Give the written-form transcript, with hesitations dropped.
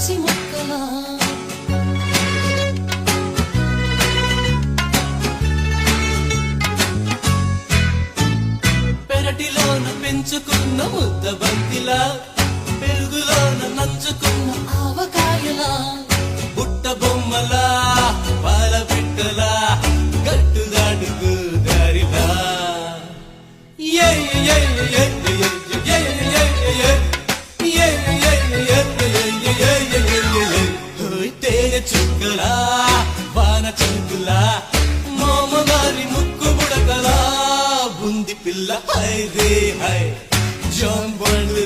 తులసి మొక్కలా పెరటిలోన పెంచుకున్న ముద్ద బంతిలా పెరుగులోన నంచుకున్న ఆవకాయలా బుట్ట బొమ్మలా పాల పిట్టలా గట్టుదాడుకు దారిలా తేనె చుక్కలా వాన చుక్కులా మామగారి ముక్కు బుడకలా బుంది పిల్ల హై రే హై జాంబళ్ళు